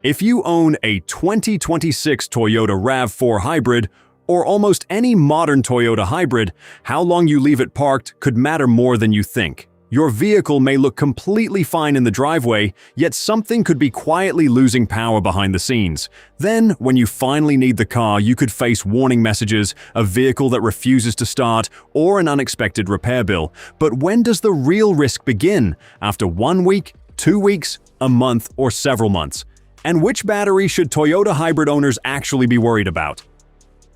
If you own a 2026 Toyota RAV4 Hybrid, or almost any modern Toyota hybrid, how long you leave it parked could matter more than you think. Your vehicle may look completely fine in the driveway, yet something could be quietly losing power behind the scenes. Then, when you finally need the car, you could face warning messages, a vehicle that refuses to start, or an unexpected repair bill. But when does the real risk begin? After 1 week, 2 weeks, a month, or several months? And which battery should Toyota hybrid owners actually be worried about?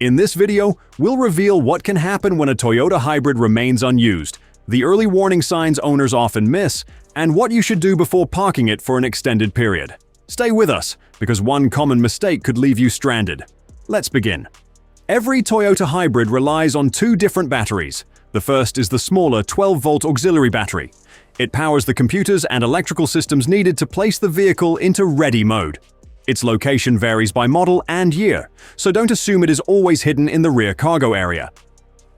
In this video, we'll reveal what can happen when a Toyota hybrid remains unused, the early warning signs owners often miss, and what you should do before parking it for an extended period. Stay with us, because one common mistake could leave you stranded. Let's begin. Every Toyota hybrid relies on two different batteries. The first is the smaller 12-volt auxiliary battery. It powers the computers and electrical systems needed to place the vehicle into ready mode. Its location varies by model and year, so don't assume it is always hidden in the rear cargo area.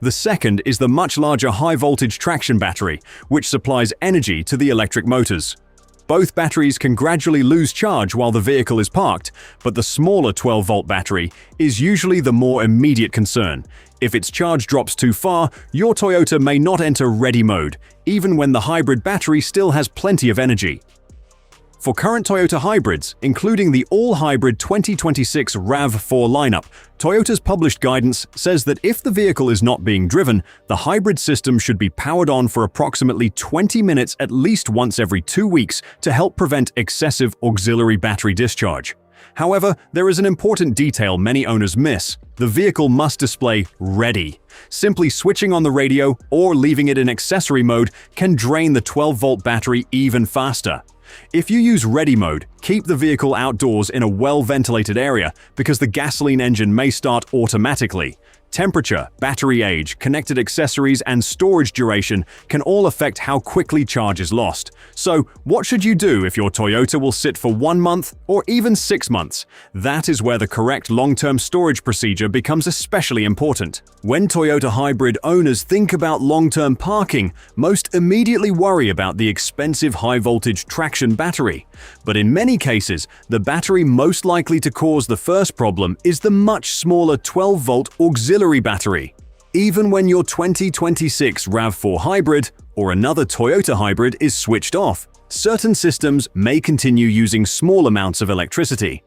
The second is the much larger high-voltage traction battery, which supplies energy to the electric motors. Both batteries can gradually lose charge while the vehicle is parked, but the smaller 12-volt battery is usually the more immediate concern. If its charge drops too far, your Toyota may not enter ready mode, even when the hybrid battery still has plenty of energy. For current Toyota hybrids, including the all-hybrid 2026 RAV4 lineup, Toyota's published guidance says that if the vehicle is not being driven, the hybrid system should be powered on for approximately 20 minutes at least once every 2 weeks to help prevent excessive auxiliary battery discharge. However, there is an important detail many owners miss. The vehicle must display "ready." Simply switching on the radio or leaving it in accessory mode can drain the 12-volt battery even faster. If you use ready mode, keep the vehicle outdoors in a well-ventilated area because the gasoline engine may start automatically. Temperature, battery age, connected accessories, and storage duration can all affect how quickly charge is lost. So, what should you do if your Toyota will sit for 1 month or even 6 months? That is where the correct long-term storage procedure becomes especially important. When Toyota hybrid owners think about long-term parking, most immediately worry about the expensive high-voltage traction battery. But in many cases, the battery most likely to cause the first problem is the much smaller 12-volt auxiliary battery. Even when your 2026 RAV4 Hybrid or another Toyota hybrid is switched off, certain systems may continue using small amounts of electricity.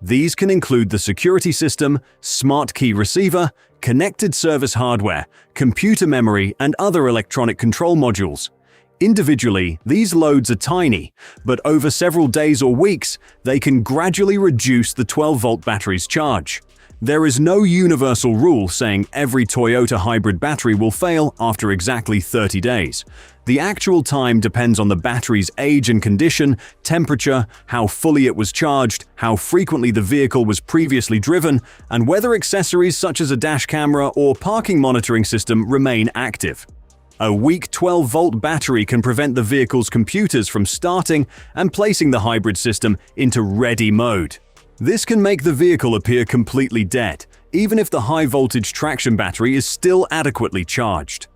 These can include the security system, smart key receiver, connected service hardware, computer memory, and other electronic control modules. Individually, these loads are tiny, but over several days or weeks, they can gradually reduce the 12-volt battery's charge. There is no universal rule saying every Toyota hybrid battery will fail after exactly 30 days. The actual time depends on the battery's age and condition, temperature, how fully it was charged, how frequently the vehicle was previously driven, and whether accessories such as a dash camera or parking monitoring system remain active. A weak 12-volt battery can prevent the vehicle's computers from starting and placing the hybrid system into ready mode. This can make the vehicle appear completely dead, even if the high-voltage traction battery is still adequately charged.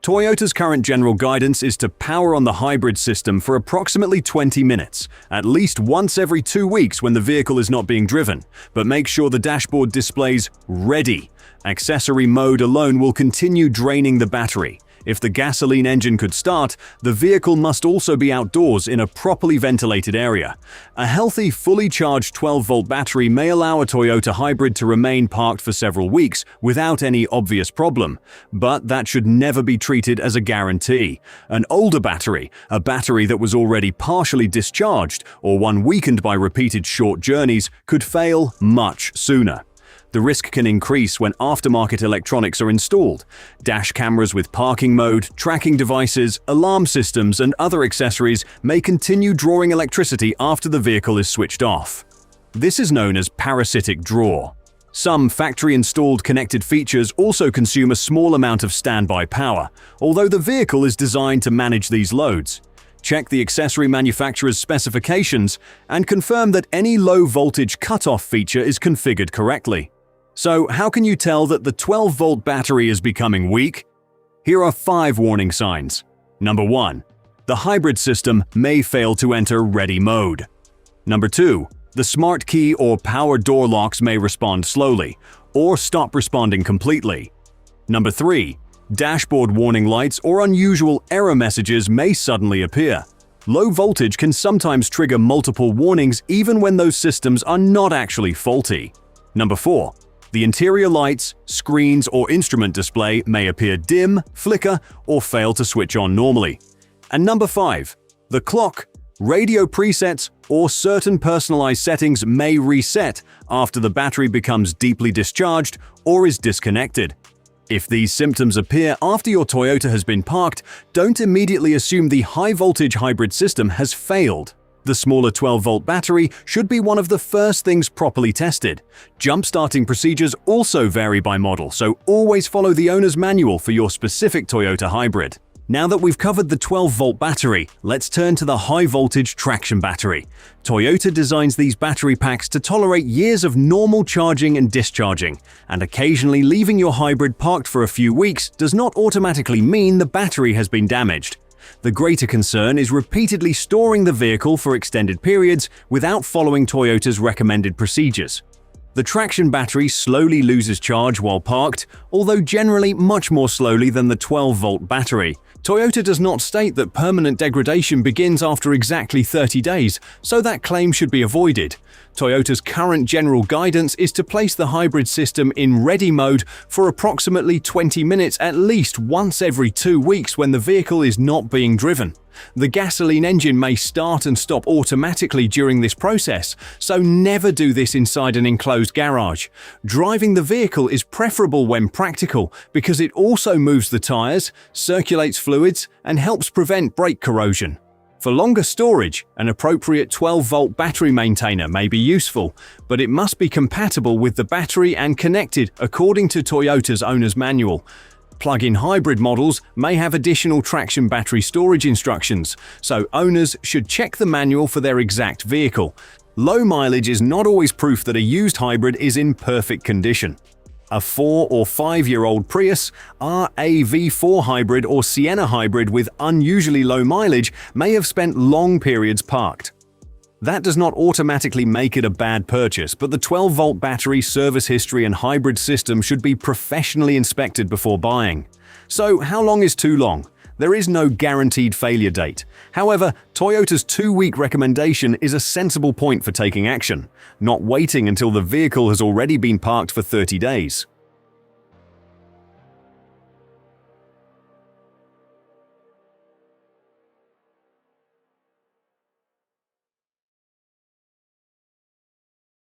Toyota's current general guidance is to power on the hybrid system for approximately 20 minutes, at least once every 2 weeks when the vehicle is not being driven, but make sure the dashboard displays "ready." Accessory mode alone will continue draining the battery. If the gasoline engine could start, the vehicle must also be outdoors in a properly ventilated area. A healthy, fully charged 12-volt battery may allow a Toyota hybrid to remain parked for several weeks without any obvious problem, but that should never be treated as a guarantee. An older battery, a battery that was already partially discharged, or one weakened by repeated short journeys, could fail much sooner. The risk can increase when aftermarket electronics are installed. Dash cameras with parking mode, tracking devices, alarm systems, and other accessories may continue drawing electricity after the vehicle is switched off. This is known as parasitic draw. Some factory-installed connected features also consume a small amount of standby power, although the vehicle is designed to manage these loads. Check the accessory manufacturer's specifications and confirm that any low-voltage cutoff feature is configured correctly. So, how can you tell that the 12-volt battery is becoming weak? Here are 5 warning signs. Number 1. The hybrid system may fail to enter ready mode. Number 2. The smart key or power door locks may respond slowly, or stop responding completely. Number 3. Dashboard warning lights or unusual error messages may suddenly appear. Low voltage can sometimes trigger multiple warnings even when those systems are not actually faulty. Number 4. The interior lights, screens, or instrument display may appear dim, flicker, or fail to switch on normally. And number 5. The clock, radio presets, or certain personalized settings may reset after the battery becomes deeply discharged or is disconnected. If these symptoms appear after your Toyota has been parked, don't immediately assume the high-voltage hybrid system has failed. The smaller 12-volt battery should be one of the first things properly tested. Jump-starting procedures also vary by model, so always follow the owner's manual for your specific Toyota hybrid. Now that we've covered the 12-volt battery, let's turn to the high-voltage traction battery. Toyota designs these battery packs to tolerate years of normal charging and discharging, and occasionally leaving your hybrid parked for a few weeks does not automatically mean the battery has been damaged. The greater concern is repeatedly storing the vehicle for extended periods without following Toyota's recommended procedures. The traction battery slowly loses charge while parked, although generally much more slowly than the 12-volt battery. Toyota does not state that permanent degradation begins after exactly 30 days, so that claim should be avoided. Toyota's current general guidance is to place the hybrid system in ready mode for approximately 20 minutes at least once every 2 weeks when the vehicle is not being driven. The gasoline engine may start and stop automatically during this process, so never do this inside an enclosed garage. Driving the vehicle is preferable when practical because it also moves the tires, circulates fluids, and helps prevent brake corrosion. For longer storage, an appropriate 12-volt battery maintainer may be useful, but it must be compatible with the battery and connected according to Toyota's owner's manual. Plug-in hybrid models may have additional traction battery storage instructions, so owners should check the manual for their exact vehicle. Low mileage is not always proof that a used hybrid is in perfect condition. A 4- or 5-year-old Prius, RAV4 Hybrid, or Sienna Hybrid with unusually low mileage may have spent long periods parked. That does not automatically make it a bad purchase, but the 12-volt battery, service history, and hybrid system should be professionally inspected before buying. So, how long is too long? There is no guaranteed failure date. However, Toyota's 2-week recommendation is a sensible point for taking action, not waiting until the vehicle has already been parked for 30 days.